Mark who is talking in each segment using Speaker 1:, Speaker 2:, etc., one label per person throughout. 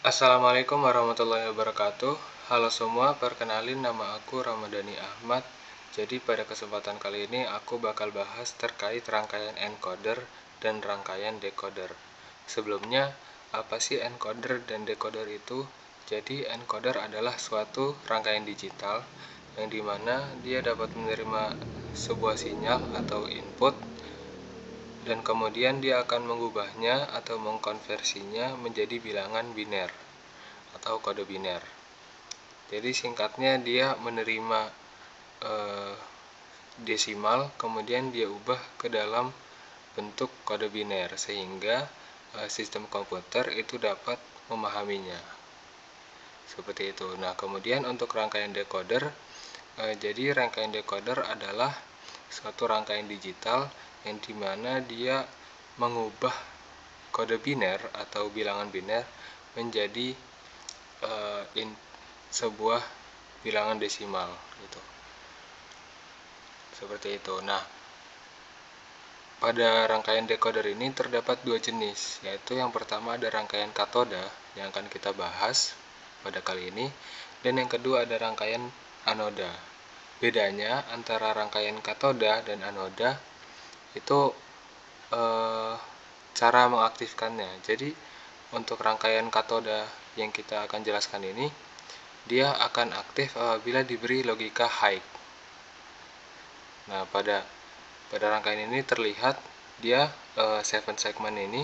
Speaker 1: Assalamualaikum warahmatullahi wabarakatuh. Halo semua, perkenalin nama aku Ramadhani Ahmad. Jadi pada kesempatan kali ini aku bakal bahas terkait rangkaian encoder dan rangkaian decoder. Sebelumnya, apa sih encoder dan decoder itu? Jadi encoder adalah suatu rangkaian digital yang dimana dia dapat menerima sebuah sinyal atau input dan kemudian dia akan mengubahnya atau mengkonversinya menjadi bilangan biner atau kode biner. Jadi singkatnya dia menerima desimal, kemudian dia ubah ke dalam bentuk kode biner sehingga sistem komputer itu dapat memahaminya. Seperti itu. Nah, kemudian untuk rangkaian decoder, jadi rangkaian decoder adalah suatu rangkaian digital yang dimana dia mengubah kode biner atau bilangan biner menjadi sebuah bilangan desimal gitu. Seperti itu. Nah, pada rangkaian decoder ini terdapat dua jenis, yaitu yang pertama ada rangkaian katoda yang akan kita bahas pada kali ini, dan yang kedua ada rangkaian anoda. Bedanya antara rangkaian katoda dan anoda itu cara mengaktifkannya. Jadi untuk rangkaian katoda yang kita akan jelaskan ini, dia akan aktif apabila diberi logika high. Nah, pada rangkaian ini terlihat dia 7 segmen ini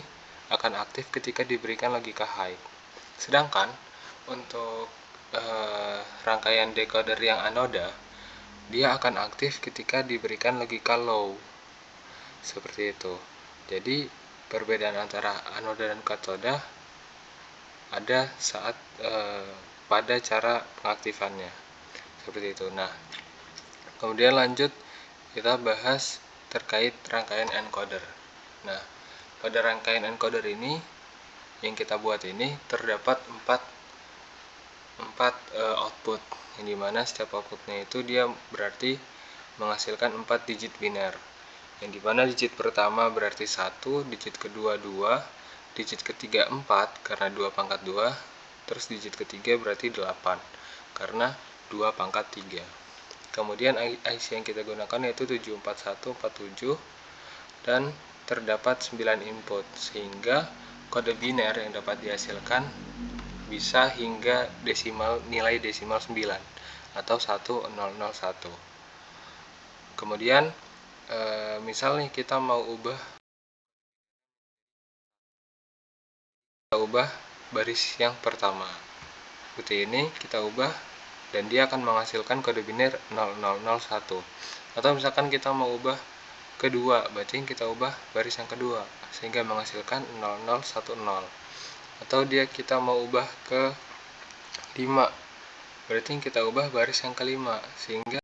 Speaker 1: akan aktif ketika diberikan logika high. Sedangkan untuk rangkaian decoder yang anoda, dia akan aktif ketika diberikan logika low. Seperti itu. Jadi perbedaan antara anoda dan katoda ada saat pada cara pengaktifannya. Seperti itu. Nah, kemudian lanjut kita bahas terkait rangkaian encoder. Nah, pada rangkaian encoder ini yang kita buat ini terdapat 4 output, yang dimana setiap outputnya itu dia berarti menghasilkan 4 digit biner, yang dimana digit pertama berarti 1, digit kedua 2, digit ketiga 4 karena 2 pangkat 2, terus digit ketiga berarti 8 karena 2 pangkat 3. Kemudian IC yang kita gunakan yaitu 74147 dan terdapat 9 input, sehingga kode biner yang dapat dihasilkan bisa hingga nilai desimal 9 atau 1001. Kemudian misal nih kita mau ubah baris yang pertama. Seperti ini kita ubah dan dia akan menghasilkan kode biner 0001. Atau misalkan kita mau ubah kedua, berarti kita ubah baris yang kedua sehingga menghasilkan 0010. Atau kita mau ubah ke 5, berarti kita ubah baris yang kelima sehingga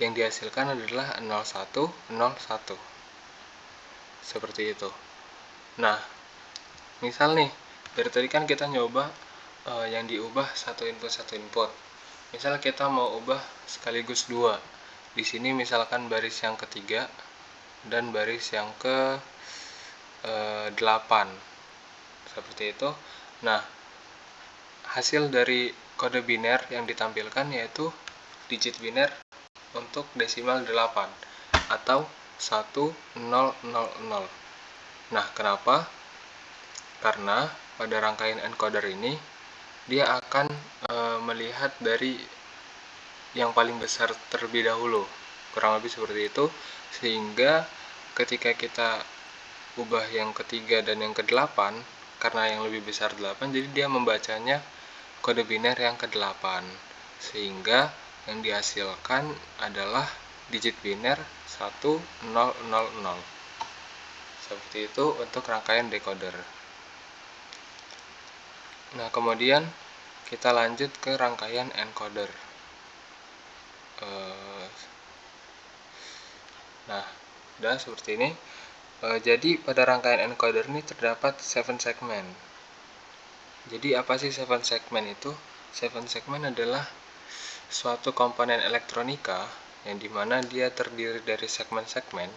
Speaker 1: yang dihasilkan adalah 0101. Seperti itu. Nah, misal nih dari tadi kan kita nyoba yang diubah satu input. Misal kita mau ubah sekaligus 2. Di sini misalkan baris yang ketiga dan baris yang ke 8. Seperti itu. Nah, hasil dari kode biner yang ditampilkan yaitu digit biner untuk desimal 8 atau 1000. Nah, kenapa? Karena pada rangkaian encoder ini dia akan melihat dari yang paling besar terlebih dahulu, kurang lebih seperti itu, sehingga ketika kita ubah yang ketiga dan yang ke-8, karena yang lebih besar 8, jadi dia membacanya kode biner yang ke-8, sehingga yang dihasilkan adalah digit biner 1000. Seperti itu untuk rangkaian decoder. Nah, kemudian kita lanjut ke rangkaian encoder. Nah, udah seperti ini. Jadi pada rangkaian encoder ini terdapat 7 segmen. Jadi apa sih 7 segmen itu? 7 segmen adalah suatu komponen elektronika yang dimana dia terdiri dari segmen-segmen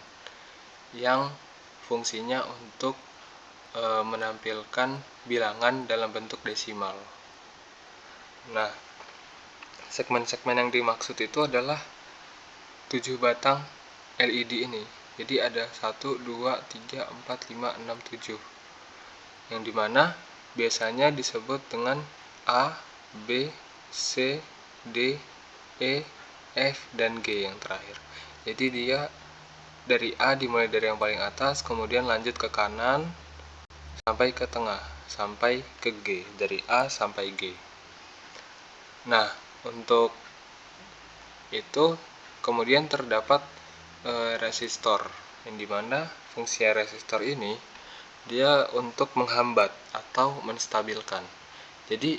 Speaker 1: yang fungsinya untuk menampilkan bilangan dalam bentuk desimal. Nah, segmen-segmen yang dimaksud itu adalah 7 batang LED ini. Jadi ada 1, 2, 3, 4, 5, 6, 7. Yang dimana biasanya disebut dengan A, B, C, D, E, F, dan G yang terakhir. Jadi dia dari A dimulai dari yang paling atas, kemudian lanjut ke kanan, sampai ke tengah, sampai ke G. Dari A sampai G. Nah, untuk itu kemudian terdapat resistor, yang dimana fungsi resistor ini dia untuk menghambat atau menstabilkan. Jadi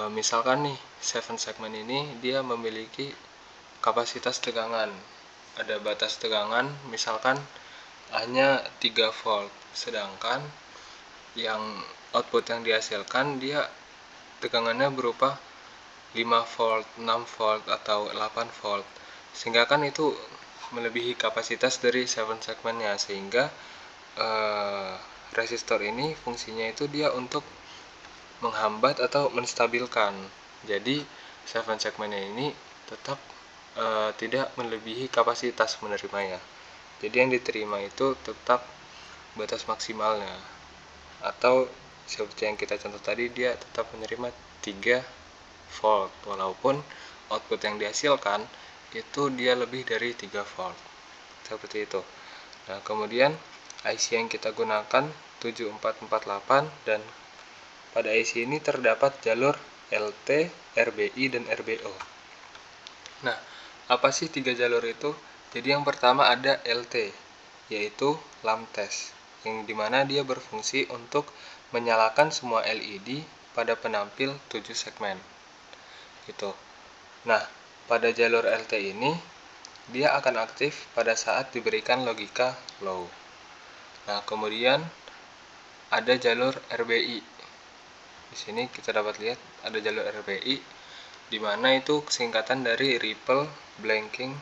Speaker 1: misalkan nih 7 segmen ini dia memiliki kapasitas tegangan, ada batas tegangan misalkan hanya 3 volt, sedangkan yang output yang dihasilkan dia tegangannya berupa 5 volt, 6 volt, atau 8 volt, sehingga kan itu melebihi kapasitas dari 7 segmennya, sehingga resistor ini fungsinya itu dia untuk menghambat atau menstabilkan. Jadi 7 segmennya ini tetap tidak melebihi kapasitas menerimanya. Jadi yang diterima itu tetap batas maksimalnya, atau seperti yang kita contoh tadi, dia tetap menerima 3 volt walaupun output yang dihasilkan itu dia lebih dari 3 volt, seperti itu. Nah, kemudian IC yang kita gunakan 7448, dan pada IC ini terdapat jalur LT, RBI, dan RBO. Nah, apa sih 3 jalur itu? Jadi yang pertama ada LT, yaitu lamp test, yang dimana dia berfungsi untuk menyalakan semua LED pada penampil 7 segmen. Gitu. Nah, pada jalur LT ini dia akan aktif pada saat diberikan logika low. Nah, kemudian ada jalur RBI. Di sini kita dapat lihat ada jalur RBI, di mana itu singkatan dari Ripple Blanking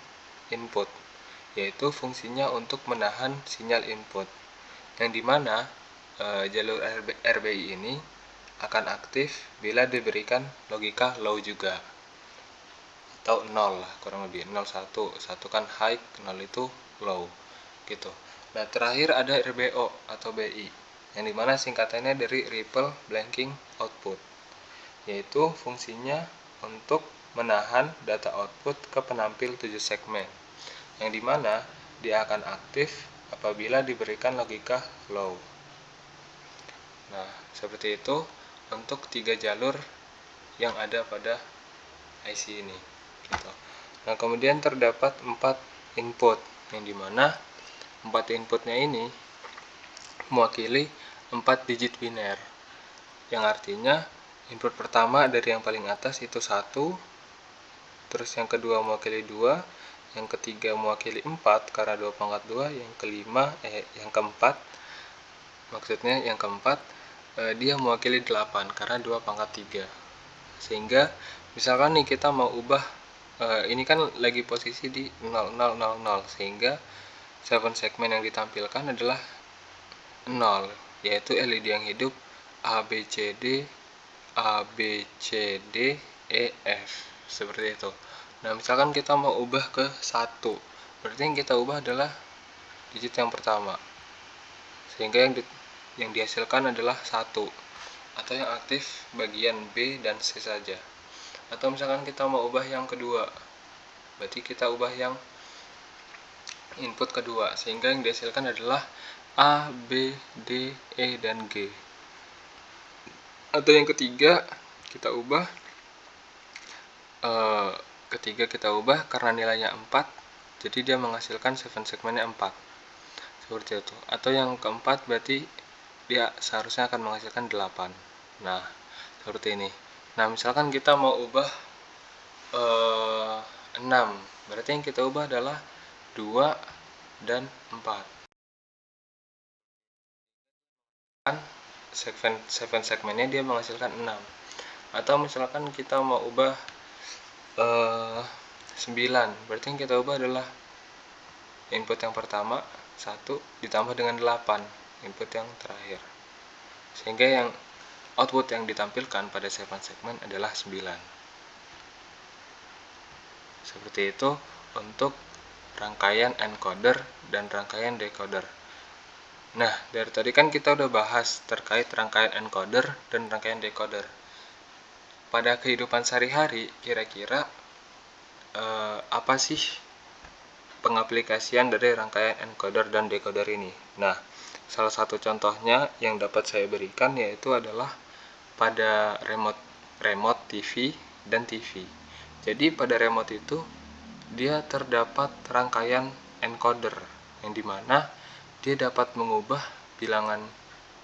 Speaker 1: Input, yaitu fungsinya untuk menahan sinyal input. Yang dimana jalur RBI ini akan aktif bila diberikan logika low juga, atau 0 lah, kurang lebih 0, 1 kan high, 0 itu low gitu. Nah, terakhir ada RBO atau BI, yang dimana singkatannya dari Ripple Blanking Output, yaitu fungsinya untuk menahan data output ke penampil 7 segmen, yang dimana dia akan aktif apabila diberikan logika low. Nah, seperti itu untuk 3 jalur yang ada pada IC ini gitu. Nah, kemudian terdapat 4 input, yang dimana 4 inputnya ini mewakili 4 digit biner, yang artinya input pertama dari yang paling atas itu 1, terus yang kedua mewakili 2, yang ketiga mewakili 4 karena 2 pangkat 2, yang keempat dia mewakili 8 karena 2 pangkat 3. Sehingga misalkan nih kita mau ubah, ini kan lagi posisi di 0000, sehingga 7 segmen yang ditampilkan adalah 0, yaitu LED yang hidup ABCD, ABCD, EF, seperti itu. Nah, misalkan kita mau ubah ke 1, berarti yang kita ubah adalah digit yang pertama, sehingga yang dihasilkan adalah 1, atau yang aktif bagian B dan C saja. Atau misalkan kita mau ubah yang kedua, berarti kita ubah yang input kedua, sehingga yang dihasilkan adalah A, B, D, E, dan G. Atau yang ketiga kita ubah karena nilainya 4, jadi dia menghasilkan 7 segmennya 4, seperti itu. Atau yang keempat berarti dia seharusnya akan menghasilkan 8. Nah, seperti ini. Nah, misalkan kita mau ubah 6, berarti yang kita ubah adalah 2 dan 4. Kan 7 segmennya dia menghasilkan 6. Atau misalkan kita mau ubah 9, berarti yang kita ubah adalah input yang pertama 1 ditambah dengan 8, input yang terakhir. Sehingga yang output yang ditampilkan pada segmen adalah 9. Seperti itu untuk rangkaian encoder dan rangkaian decoder. Nah, dari tadi kan kita udah bahas terkait rangkaian encoder dan rangkaian decoder. Pada kehidupan sehari-hari, kira-kira apa sih pengaplikasian dari rangkaian encoder dan decoder ini? Nah, salah satu contohnya yang dapat saya berikan yaitu adalah pada remote TV dan TV. Jadi pada remote itu dia terdapat rangkaian encoder yang dimana dia dapat mengubah bilangan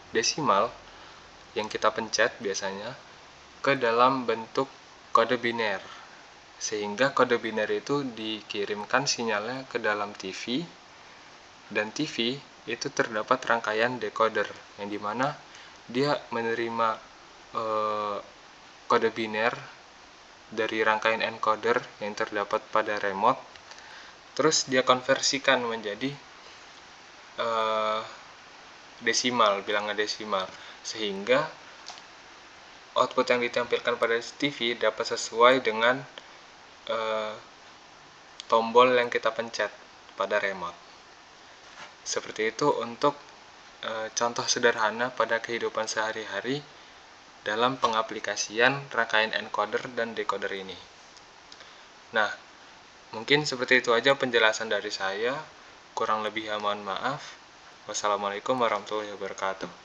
Speaker 1: desimal yang kita pencet biasanya ke dalam bentuk kode biner, sehingga kode biner itu dikirimkan sinyalnya ke dalam TV, dan TV itu terdapat rangkaian decoder yang dimana dia menerima kode biner dari rangkaian encoder yang terdapat pada remote, terus dia konversikan menjadi desimal, bilangan desimal, sehingga output yang ditampilkan pada TV dapat sesuai dengan tombol yang kita pencet pada remote. Seperti itu untuk contoh sederhana pada kehidupan sehari-hari dalam pengaplikasian rangkaian encoder dan decoder ini. Nah, mungkin seperti itu aja penjelasan dari saya. Kurang lebih mohon maaf. Wassalamualaikum warahmatullahi wabarakatuh.